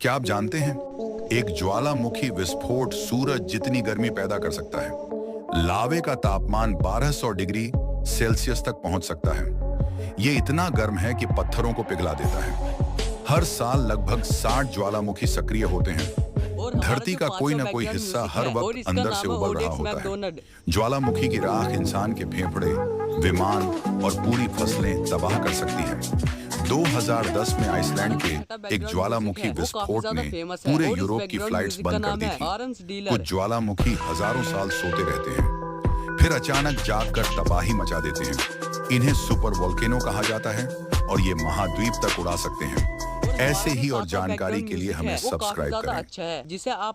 क्या आप जानते हैं, एक ज्वालामुखी विस्फोट सूरज जितनी गर्मी पैदा कर सकता है। लावे का तापमान 1200 डिग्री सेल्सियस तक पहुंच सकता है। ये इतना गर्म है कि पत्थरों को पिघला देता है। हर साल लगभग 60 ज्वालामुखी सक्रिय होते हैं। धरती का कोई ना कोई हिस्सा हर वक्त अंदर से उबल रहा होता है। ज्वालामुखी की राख इंसान के फेफड़े, विमान और पूरी फसलें तबाह कर सकती है। 2010 में आइसलैंड के एक ज्वालामुखी विस्फोट ने पूरे यूरोप की फ्लाइट्स बंद कर दी थी। कुछ ज्वालामुखी हजारों साल सोते रहते हैं, फिर अचानक जागकर तबाही मचा देते हैं। इन्हें सुपर वोल्केनो कहा जाता है और ये महाद्वीप तक उड़ा सकते हैं। ऐसे ही और जानकारी के लिए हमें सब्सक्राइब करें। अच्छा है जिसे आप